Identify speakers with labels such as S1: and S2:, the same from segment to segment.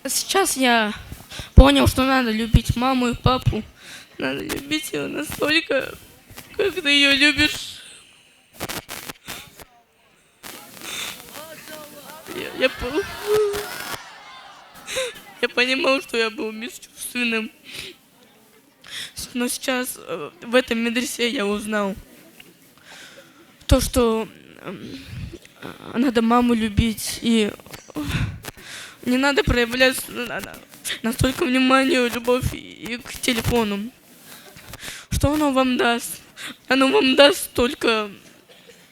S1: Сейчас я понял, что надо любить маму и папу. Надо любить ее настолько, как ты ее любишь. Я, я, по- я понимал, что я был бесчувственным. Но сейчас в этом медресе я узнал то, что надо маму любить и не надо проявлять настолько внимание, любовь и к телефону. Что оно вам даст? Оно вам даст только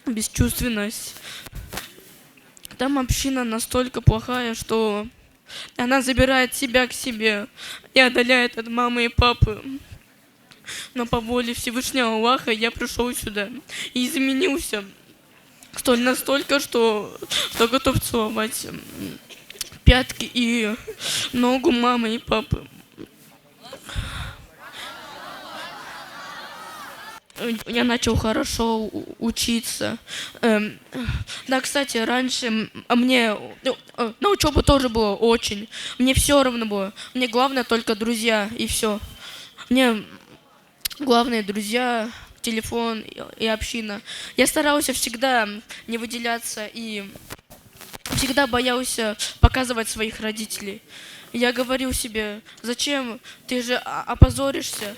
S1: бесчувственность. Там община настолько плохая, что она забирает себя к себе и отдаляет от мамы и папы. Но по воле Всевышнего Аллаха я пришел сюда и изменился столь настолько, что готов целовать пятки и ногу мамы и папы. Я начал хорошо учиться. Да, кстати, раньше мне на учебу тоже было очень. Мне все равно было. Мне главное только друзья и все. Мне главные друзья, телефон и община. Я старался всегда не выделяться и всегда боялся показывать своих родителей. Я говорил себе, зачем, ты же опозоришься,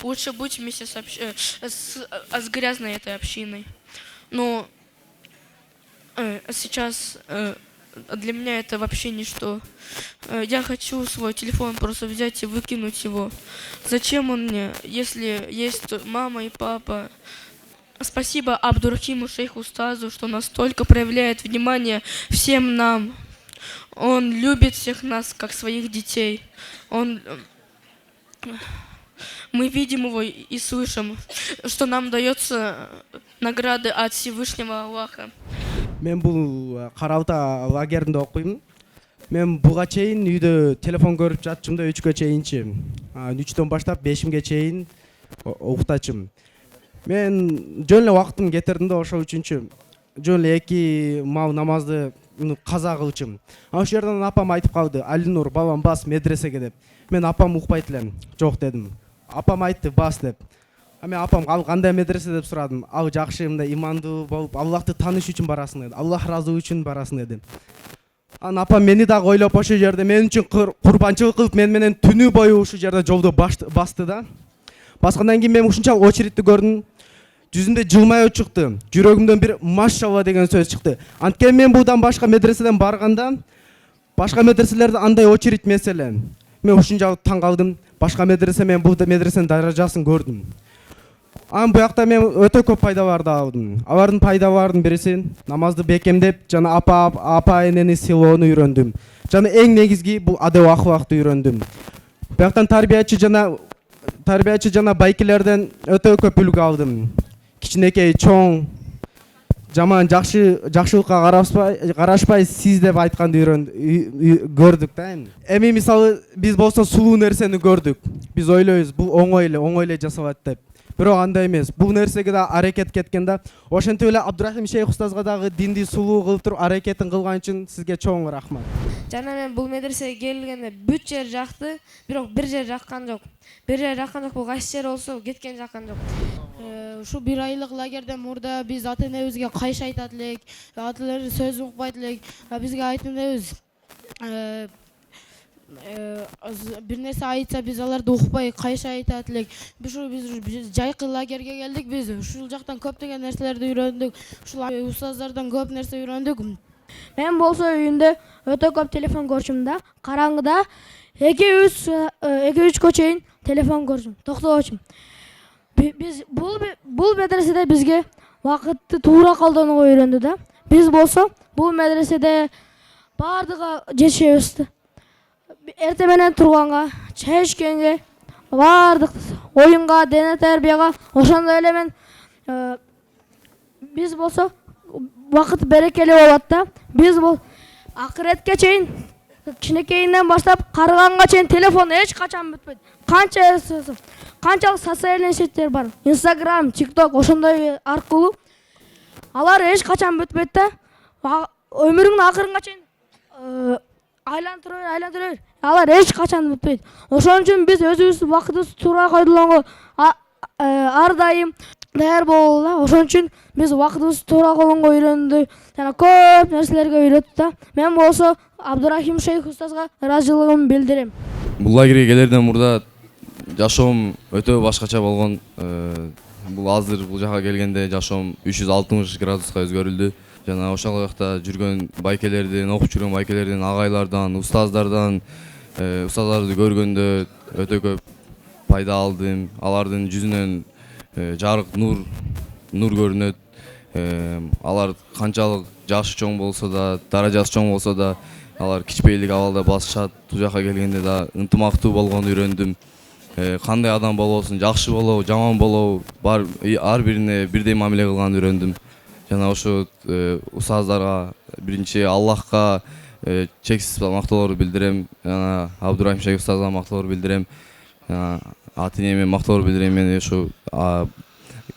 S1: лучше будь вместе с грязной этой общиной. Но сейчас для меня это вообще ничто. Я хочу свой телефон просто взять и выкинуть его. Зачем он мне, если есть мама и папа? Спасибо Абдурахиму шейху Устазу, что настолько проявляет внимание всем нам. Он любит всех нас, как своих детей. Мы видим его и слышим, что нам дается награды от Всевышнего Аллаха.
S2: Мен бул Каралта лагеринде окуйм. Мен буга чейин үйдө телефон көрүп жатчым да 3гө чейинчи. 3дөн баштап 5имге чейин уктачым. Мен жөн эле убактымды кетирдим да ошол үчүнчү жөн эле 2 мал намазды каза кылчым. Ошол жерден апам айтып калды: "Алинур, балам, бас медресеге" деп. Мен апам укпайт элем. "Жок" дедим. Апам айтты: "Бас" деп. Мен апам ал кандай медресе деп сурадым. Ал жакшы, мындай имандуу болуп, Аллахты тааныш үчүн барасың деди. Аллах ыраазы үчүн барасың деди. Анан апам мени дагы ойлоп ошол жерде мен үчүн курбанчылык кылып мен менен түнү бою ушул жерде жолду басты да. Баскандан кийин мен ушунчалык очередти көрдүм. Жүзүндө жылмаюу чыкты. Жүрөгүмдөн бир машалла деген сөз чыкты. Анткени мен будан башка медреседен барганда, башка медреселерде андай очередь эмес эле. Мен ушунчалык таң калдым. Башка медресе, мен бул медресенин даражасын көрдүм. Анан буякта мен өтө көп пайдаларды алдым. Алардын пайдаларынын бириси намазды бекемдеп, жана апа энени сыйлоону үйрөндүм. Жана эң негизги бул адеп ахлакты үйрөндүм. Буяктан тарбиячы жана байкелерден өтө көп үлгү алдым. Кичинекей, чоң, жаман, жакшылыкка карашпай сиз деп айтканды көрдүк да. Эми мисалы биз болсо сулуу нерсени көрдүк. Биз ойлойбуз, бул оңой эле жасалат деп. Бирок андай эмес. Бул нерсеге да аракет кеткен да. Ошентип эле Абдурахим шейх устазга дагы динди сулуу кылып туруп аракетин кылган үчүн сизге чоң рахмат.
S3: Жана мен бул медресеге келгенде бүт жер жакты, бирок бир жер жаккан жок. Бир жер жаккан жок, бул кайсы жер болсо кеткен жаккан жок. Ушу 1 айлык лагерден мурда биз ата энебизге кайшы айтат элек, аталар сөз укпайт элек. Бизге айтып элебиз. Бир нерсе айтса биз аларды укпай кайшы айтат элек. Биз жайкы лагерге келдик, биз ушул жактан көптөгөн нерселерди үйрөндүк. Ушул устаздардан көп нерсе үйрөндүк.
S4: Мен болсо үйүндө өтө көп телефон көрчүм да. Караңгыда 2-3 чейин телефон көрчүм. Токтогочум. Биз бул медреседе бизге вакытты туура колдонууга үйрөндү да. Биз болсо бул медреседе бардыгы жетишебиз. Эрте менен турганга, чай ичкенге, бардык оюнга, дене тарбияга, ошондой эле мен биз болсо вакыт берекелүү болот да. Биз акыретке чейин, кичинекейинен баштап карыганга чейин телефон эч качан бүтпөйт. Канчалык социальный сеттер бар. Instagram, TikTok ошондой аркылуу алар эч качан бүтпөйт да. Өмүрүңдүн акырына чейин айлантыра бер. Алар эч качан бүтпөйт. Ошон үчүн биз өзүбүз убактыбызды туура колдонго ар дайым даяр бололу. Ошон үчүн биз убактыбызды туура колдонго үйрөндүк жана көп нерселерге үйрөттү да. Мен болсо Абдурахим Шейх устазга ыраазычылыгымды билдирем.
S5: Бул лагерге келерден мурда жашоом өтө башкача болгон. Бул азыр бул жака келгенде жашоом 360 градуска өзгөрүлдү. Жана ошол жакта жүргөн байкелерден, окуп жүргөн байкелерден, агайлардан, устаздарды көргөндө өтө көп пайда алдым. Алардын жүзүнөн жарык нур көрүнөт. Алар канчалык жашы чоң болсо да, даражасы чоң болсо да, алар кичпейлик абалда басышат. Бул жака келгенде да ынтымактуу болгонду үйрөндүм. Кандай адам болобусун, жакшы болобу, жаман болобу, ар бирине бирдей мамиле кылганды үйрөндүм. Жана ошо устаздарга, биринчи Аллахка чексиз мактоолорду билдирем. Жана Абдурахим Шейх устазга мактоолор билдирем. Ата-энеме мактоолор билдирем. Мен ошо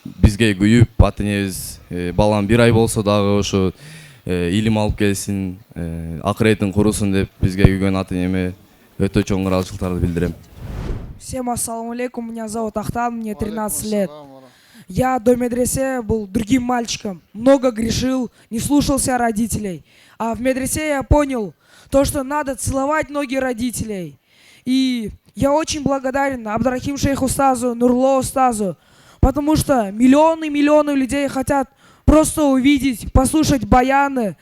S5: бизге күйүп, ата-энебиз балам 1 ай болсо дагы ошо илим алып келсин, акыретин курусун деп бизге күйгөн ата-энеме өтө чоң ыраазычылыктарды билдирем.
S6: Всем ассаламу алейкум, меня зовут Ахтан, мне 13 лет. Я до медресе был другим мальчиком, много грешил, не слушался родителей. А в медресе я понял то, что надо целовать ноги родителей. И я очень благодарен Абдурахим Шейх устазу, Нурло устазу, потому что миллионы людей хотят просто увидеть, послушать баяны,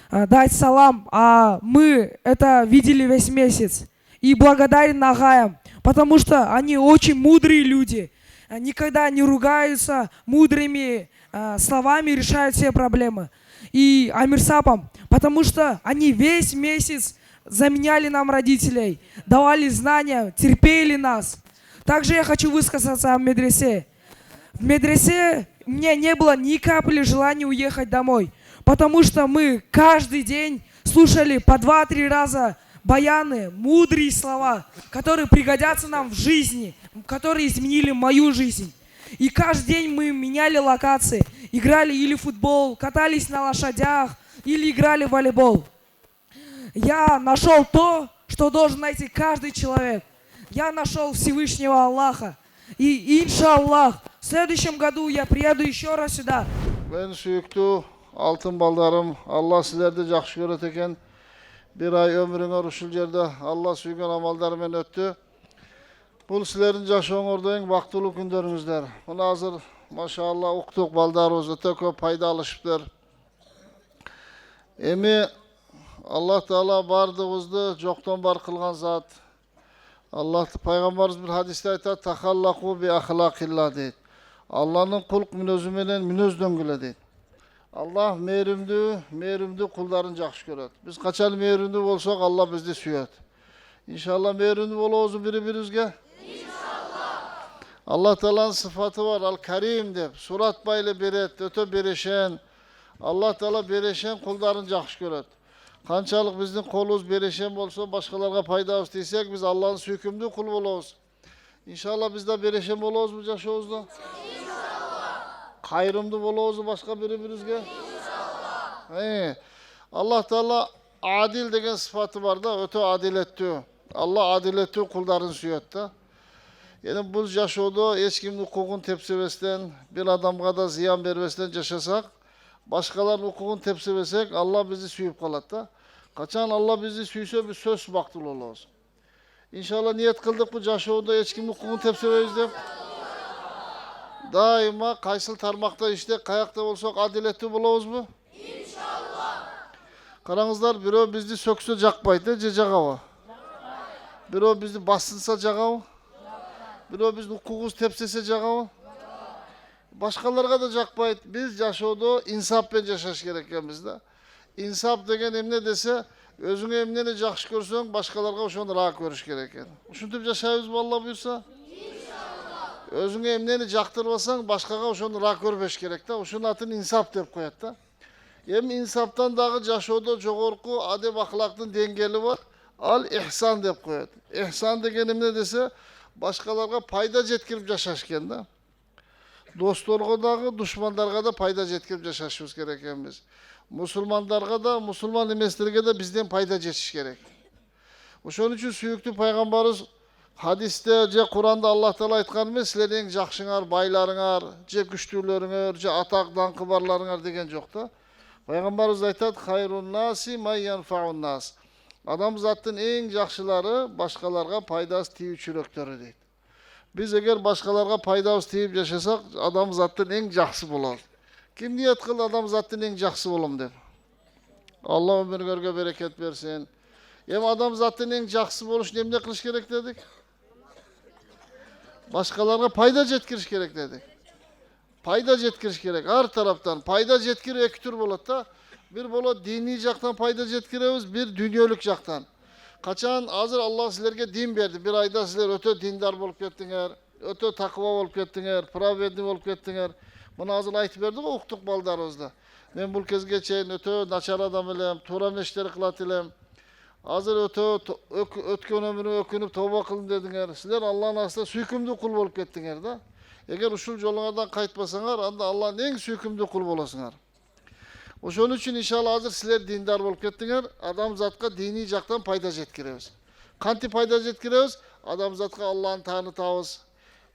S6: дать салам, а мы это видели весь месяц. И благодарен агаям, потому что они очень мудрые люди. Никогда не ругаются, мудрыми словами решают все проблемы. И Амирсапам, потому что они весь месяц заменяли нам родителей, давали знания, терпели нас. Также я хочу высказаться о медресе. В медресе у меня не было ни капли желания уехать домой, потому что мы каждый день слушали по 2-3 раза баяны, мудрые слова, которые пригодятся нам в жизни, которые изменили мою жизнь. И каждый день мы меняли локации, играли или футбол, катались на лошадях, или играли в волейбол. Я нашел то, что должен найти каждый человек. Я нашел Всевышнего Аллаха. И иншаллах, в следующем году я приеду еще раз сюда.
S7: Мен сүйүктүү алтын балдарым, Алла силерди жакшы көрөт экен. 1 ай өмүрүңөр ушул жерде Алла сүйгөн амалдар менен өттү. Бул силердин жашооңордо эң бактылуу күндөрүңүздөр. Мына азыр машалла уктук балдарыбыз өтө көп пайда алышыптыр. Эми Аллах Таала бардыгыбызды жоктон бар кылган зат. Аллах пайгамбарыбыз бир хадисте айтат: "Тахаллаку би ахлакилла" дейт. Алланын кулк мүнөзү менен мүнөздөнгүлө дейт. Аллах мээримдүү кулдарын жакшы көрөт. Биз качан мээримдүү болсок, Алла бизди сүйөт. Иншалла мээримдүү болобузбу бири-бирибизге? Иншалла. Аллах Тааланын сыфаты бар, Ал-Карим деп, суратпай эле берет, өтө берешен. Аллах Таала берешен кулдарын жакшы көрөт. Канчалык биздин колубуз берешен болсо, башкаларга пайдабыз тийсек, биз Алланын сүйкүмдүү кулу болобуз. Иншалла биз да берешен болобузбу жашообузда? Кайрымдуу болобузбу башка бири-бирибизге? Иншалла. Аллах Таала адил деген сыфаты бар да, өтө адилеттүү. Алла адилеттүү кулдарын сүйөт да. Эми бул жашоодо эч кимдин укугун тепсебестен, бир адамга да зыян бербестен жашасак, башкалардын укугун тепсебесек, Алла бизди сүйүп калат да. Качан Алла бизди сүйсө, биз сөзсүз бактылуу болобуз. Иншалла ниет кылдыкпы жашоодо эч кимдин укугун тепсебейбиз деп. Дайыма кайсыл тармакта иште, каякта болсок адилеттүү болобузбу? Иншалла. Караңыздар, бирөө бизди сөксө жакпайт, же жагабы? Бирөө бизди басынса жагабы? Бирөө биздин укугубузду тепсесе жагабы? Башкаларга да жакпайт. Биз жашоодо инсаппен жашаш керек экенбиз да. Инсап деген эмне десе, өзүңө эмнени жакшы көрсөң, башкаларга ошону ыраа көрүш керек экен. Ушинтип жашайбызбы Алла буйрса? Өзүңө эмнени жактырбасаң, башкага ошону ыраа көрбөш керек да. Ушунун атын инсап деп коет да. Эми инсаптан дагы жашоодо жогорку адеп ахлактын деңгээли бар. Ал-ихсан деп коет. Ихсан деген эмне десе, башкаларга пайда жеткирип жашаш экен да. Досторго дагы, душмандарга да пайда жеткирип жашашыбыз керек экенбиз. Мусулмандарга да, мусулман эместерге да бизден пайда жетиш керек. Ошон үчүн сүйүктүү пайгамбарыбыз hadiste же Kur'an'da Allah Teala aytkan emес, силер эң жакшыңар, байларыңар, же күчтүүлөрүңөр, же атак даңкы барларыңар деген жок да. Пайгамбарыбыз айтат: "Хайрун наси май янфаун нас." Адамзаттын эң жакшылары башкаларга пайдасы тийүүчүрөөктөрү дейт. Биз эгер башкаларга пайдабыз тийип жашасак, адамзаттын эң жакшы болот. Ким ниет кылды адамзаттын эң жакшы болом деп? Алла өмүрүңөргө берекет берсин. Эми адамзаттын эң жакшы болуш үчүн эмне кылыш керек дедик? Башкаларга пайда жеткириш керек дедик. Пайда жеткириш керек. Ар тараптан пайда жеткирүү эки түр болот да. Бир болот диний жактан пайда жеткиребиз, бир дүйнөлүк жактан. Качан азыр Алла силерге дин берди. Bir айда силер өтө диндар болуп кеттиңер, өтө такыба болуп кеттиңер, праведный болуп кеттиңер. Муну азыр айтып берди го уктук балдарыбызда. Мен бул кезге чейин өтө начар адам элем, туура эштер кылат элем. Азыр өтө өткөн өмүрүмө өкүнүп тоба кылдым дедиңер. Силер Алланын астында сүйкүмдүү кул болуп кеттиңер да. Эгер ушул жолуңардан кайтпасаңар, анда Алланын эң сүйкүмдүү кул болосуңар. Ошон үчүн иншалла азыр силер диндар болуп кеттиңер, адамзатка диний жактан пайда жеткиребиз. Кантип пайда жеткиребиз? Адамзатка Алланы таанытабыз.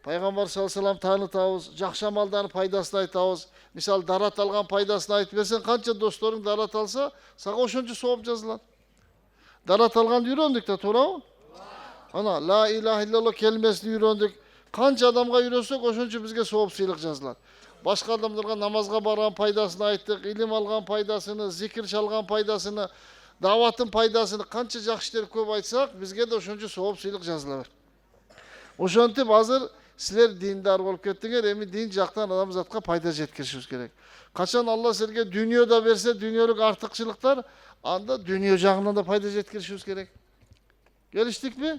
S7: Пайгамбар саллаллаху алейхи таанытабыз, жакшы амалдардын пайдасын айтабыз. Мисалы дарат алган пайдасын айтып берсең, канча досторуң дарат алса, сага ошончо сооп жазылат. Дарат алганды үйрөндүк да, туурабы? Ана ла илаха иллаллах келмесин үйрөндүк. Канча адамга үйрөтсөк, ошончо бизге сооп сыйлык жазылат. Башка адамдарга намазга барган пайдасын айттык, илим алган пайдасыны, зикир чалган пайдасыны, даваттын пайдасыны, канча жакшы иштер көп айтсак, бизге да ошончо сооп сыйлык жазыла берет. Ошентип азыр силер диндар болуп кеттиңер, эми дин жактан адамзатка пайда жеткиришибиз керек. Качан Алла силерге дүйнө да берсе, дүйнөлүк артыкчылыктар, анда дүйнө жагынан да пайда жеткиришибиз керек. Келиштикпи?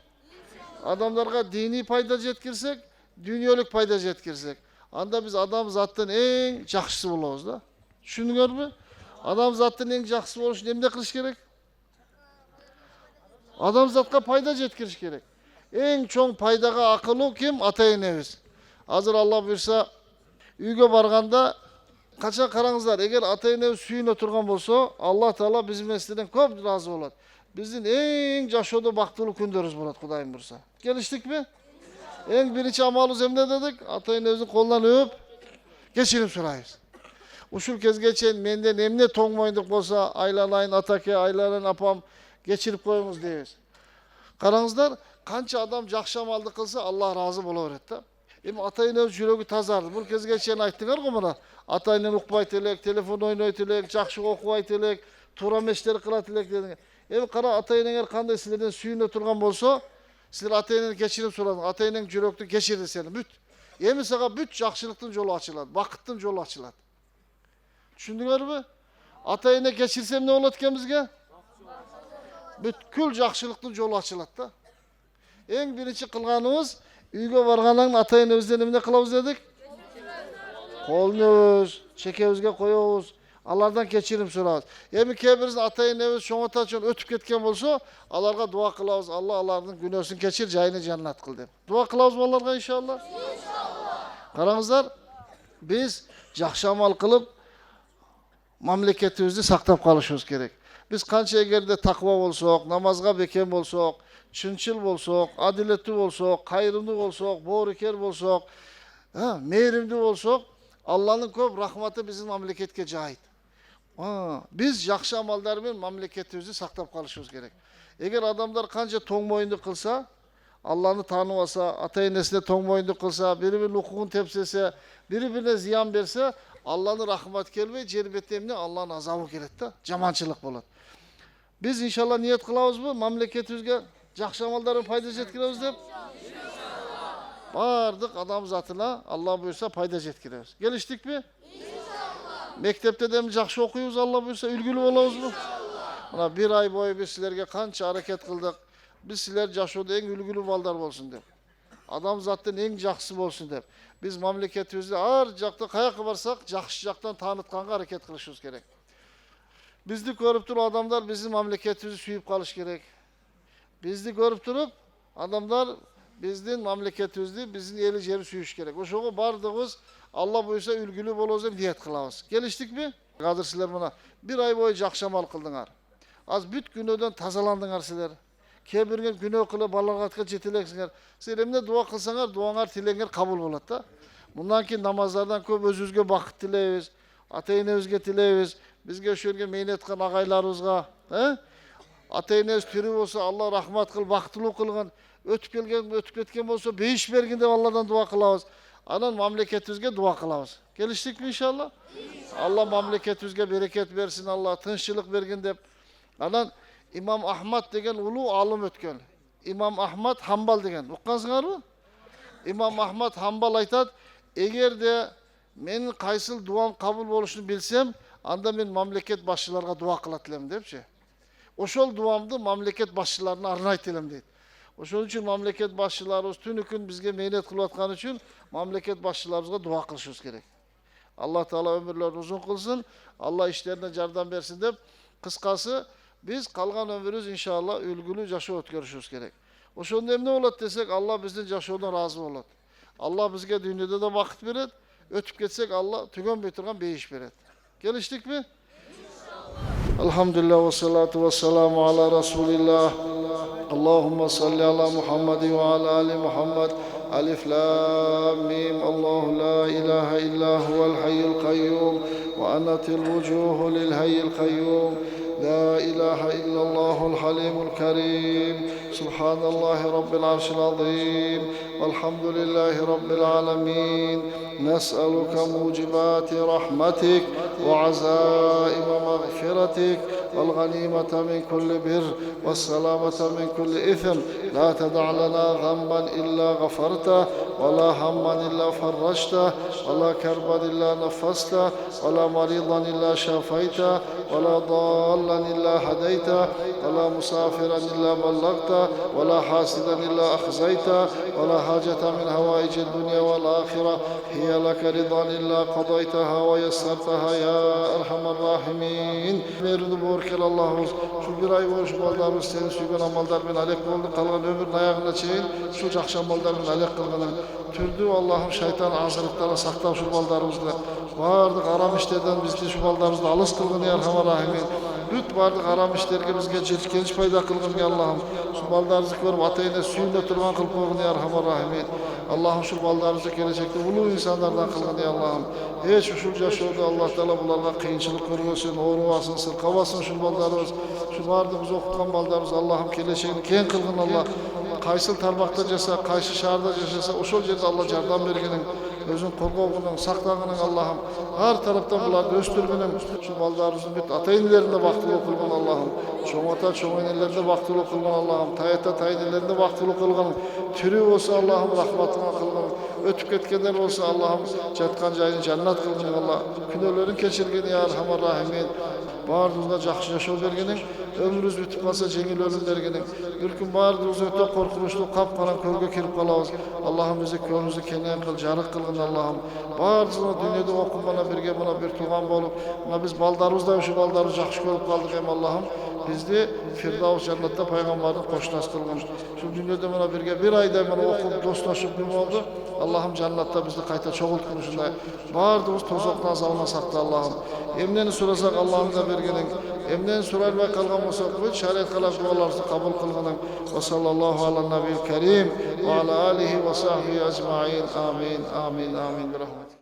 S7: Адамдарга дини пайда жеткирсек, дүйнөлүк пайда жеткирсек, анда биз адамзаттын эң жакшысы болобуз да. Түшүндүңөрбү? Адамзаттын эң жакшысы болуш үчүн эмне кылыш керек? Адамзатка пайда жеткириш керек. Эң чоң пайдага акылуу ким? Ата-энебиз. Азыр Алла буйрса, үйгө барганда качан караңыздар, эгер ата-энебиз сүйүнө турган болсо, Алла Таала биз менен сизден көп ыраазы болот. Биздин эң жашоодо бактылуу күндөрүбүз болот, Кудайым буйрса. Келиштикпи? Эң биринчи амалыбыз эмне дедик? Ата-энебиздин колунан өп, кечирим сурайбыз. Ушул кезге чейин менден эмне тоң моюндук болсо, айланайын атаке, айланайын апам, кечирип коюңуз дейбиз. Караңыздар, канча адам жакшы амалды кылса, Алла ыраазы боло берет да. Эми ата-энебиз жүрөгү тазарды. Бул кезге чейин айттыңар го мына. Ата-энем укпайт элек, телефон ойнойт элек, жакшы окубайт элек, туура эштер кылат элек дедиңер. Эми кара, ата-энеңер кандай силерден сүйүнө турган болсо, силер ата-энени кечирим сурадың, ата-энең жүрөктү кечирди сени, бүт. Эми сага бүт жакшылыктын жолу ачылат, бакыттын жолу ачылат. Түшүндүңөрбү? Ата-эне кечирсе эмне болот экен бизге? Бүткүл жакшылыктын жолу ачылат да. Эң биринчи кылганыбыз, үйгө баргандан ата-энебизден эмне кылабыз дедик? Колун өбөбүз, чекебизге коебуз, алардан кечирим сурабыз. Эми кээ бирибиз ата-энебиз чоңотачон өтүп кеткен болсо, аларга дуа кылабыз. Алла алардын күнөөсүн кечир, жайыны жаннат кыл деп. Дуа кылабызбы аларга иншалла? Караңыздар, биз жакшы амал кылып мамлекетибизди сактап калышыбыз керек. Биз канча эгерде такыба болсок, намазга бекем болсок, чынчыл болсок, адилеттүү болсок, кайрымдуу болсок, боорукер болсок, мээримдүү болсок, Алланын көп рахматы биздин мамлекетке жаайт. Биз жакшы амалдар менен мамлекетибизди сактап калышыбыз керек. Эгер адамдар канча тоң моюндук кылса, Алланы тааныбаса, ата-энесине тоң моюндук кылса, бири-биринин укугун тепсесе, бири-бирине зыян берсе, Алланын рахматы келбей, жер бетине эмне? Алланын азабы келет да, жаманчылык болот. Биз иншалла ниет кылабызбы мамлекетибизге жакшы амалдар менен пайда жеткиребиз деп? Бардык адам затына Алла буйрса пайда жеткиребиз. Келиштикпи? Иншалла. Мектепте де жакшы окуйбуз, Алла буйрса үлгүлүү болобузбу? Мына bir ай бою биз силерге канча аракет кылдык. Биз силер жашоодо эң үлгүлүү балдар болсун деп. Адам заттын эң жакшысы болсун деп. Биз мамлекетибизди ар жакта каяка барсак, жакшы жактан таанытканга аракет кылышыбыз керек. Бизди көрүп туруп адамдар биздин мамлекетибизди сүйүп калыш керек. Бизди көрүп туруп адамдар биздин мамлекетибизди, биздин эли жери сүйүш керек. Ошого бардыгыбыз Алла буйрса үлгүлүү болобуз деп ниет кылабыз. Келиштикпи? Азыр силер мына bir ай бою жакшы амал кылдыңар. Аз бүт күнөөдөн тазаландыңар силер. кээ бирген күнөө кылып балагатка жете элексиңер. Силер эмне дуа кылсаңар, дуаңар тилеңер кабыл болот да. Мындан кийин намаздардан көп өзүбүзгө бакыт тилейбиз, ата-энебизге тилейбиз, бизге ошондо мээнет кылган агайларыбызга, ата-энебиз тирүү болсо Алла рахмат кыл, бактылуу кылгын, өтүп кеткен болсо бейиш бергин деп Алладан дуа кылабыз. Анан мамлекетибизге дуа кылабыз. Келиштикпи иншалла? Алла мамлекетибизге берекет берсин, Алла тынччылык бергин деп. Анан имам Ахмад деген улуу алым өткөн. Имам Ахмад Хамбал деген. Уккансыңарбы? Имам Ахмад Хамбал айтат, эгерде менин кайсыл дуам кабыл болушун билсем, анда мен мамлекет башчыларга дуа кылат элем депчи. Ошол дуамды мамлекет башчыларына арнайт элем дейт. Ошон үчүн мамлекет башчыларыбыз түнү күн бизге мээнет кылып аткан үчүн мамлекет башчыларыбызга дуа кылышыбыз керек. Алла Таала өмүрлөрүн узун кылсын, Алла иштерине жардам берсин деп, кыскасы биз калган өмүрүбүз иншалла үлгүлүү жашоо өткөрүшүбүз керек. Ошондо эмне болот десек, Алла биздин жашоодон ыраазы болот. Алла бизге дүйнөдө да бакыт берет, өтүп кетсек Алла түгөнбөй турган бейиш берет. Келиштикпи? Алхамдулилlah ва салату ва саламу ала расулилlah. Allahumma salli ala Muhammad wa ala ali Muhammad. Alif lam mim. Allahu la ilaha illa huwal hayyul qayyum wa anatil wujuhu lil hayyil qayyum. لا إله إلا الله الحليم الكريم. سبحان الله رب العرش العظيم والحمد لله رب العالمين. نسألك موجبات رحمتك وعزائم مغفرتك والغنيمة من كل بر والسلامة من كل إثم. لا تدع لنا ذنبا إلا غفرته ولا هما إلا فرجته ولا كربا إلا نفسته ولا مريضا إلا شافيته ولا ضالا إلا هديته ولا مسافرا إلا بلغته ولا حاسدا إلا أخزيته ولا حاجة من هوائج الدنيا والآخرة هي لك رضا إلا قضيتها ويسرتها يا أرحم الراحمين. Merhaba borkel Allah'ımız şu bir ay boş mallarımız seni suygan amallarмен alek oldu kalgan ömrün ayağına çeyin şu жақша малдармен alek kılgının türdü Allah'ım şeytan azırlıklara saktap şu mallarımızla vardık aram işlerden bizde şu mallarımızla alыс kılgın ya Erhamar Rahimin. Büt vardık aram işlerge bizge жеткениш пайда kılgın ya Allah'ım. Şu mallarımızı görüp atayına suyunda turgan kılıp koygun ya Erhamar Rahimin. Allah'ım şu mallarımızı gelecekte ulu insanlardan kılgın ya Allah'ım. Hiç şu yaşıyordu Allah Teala bularga kıyınçılık görmesin, oğruvasın, sırkavasın şu mallarımız. Şu vardı biz okutkan mallarımız Allah'ım geleceğini keng kılgın Allah. Kaysıl tarmakta jasa, kaysı şaharda yaşasa, oşol jerde Allah jardam berginin, özün korgogунun, saktagının Allah'ım. Her taraftan bulardı östürgünün, şu mallarımızın büt atayinlerinde baktılıq kılgın Allah'ım. Çoğun ata, çoğun enelerinde baktılıq kılgın Allah'ım. Tayata, tayinelerinde baktılıq kılgın. Türü olsa Allah'ım rahmatına kılgın. Ötüp ketkenler olsa Allah'ım jatkan jayын jannat kılgın Allah. Günölerin keçirgeni ya Erhamar Rahimin. Bardığınızda жақсы жашоо бергенің, өміріміз бүтіп қалса жеңіл өлім бергенің. Bir gün bardığımız öte korkunçlu kapkaran kölge kirip kalabız. Allah'ım bizi könlümüzü kengen kıl, jarık kılgın Allah'ım. Bardığına dünyada okun birge bana bir tuğan bolup, biz baldarımızda şu baldarı жақсы көрүп kaldık hem Allah'ım. Bizde Firdavs jannatta peygamberin koşnas kılgın. Şu dünyada bana birge bir ayda bana okup dostlaşıp ne oldu? Allah'ım jannatta bizi kayta çoğultkun şunday. Bardığımız tozoktan azabına sakla Allah'ım. Emneni sorasak Allah'ım da bergenin. Emneni sorarmay kalgan bolsak bu şariat kalak dualarımızı kabul kılgının. Ve sallallahu ala nabiyil kerim ve ala alihi ve sahbihi ecmaîn. Amin. Amin. Amin.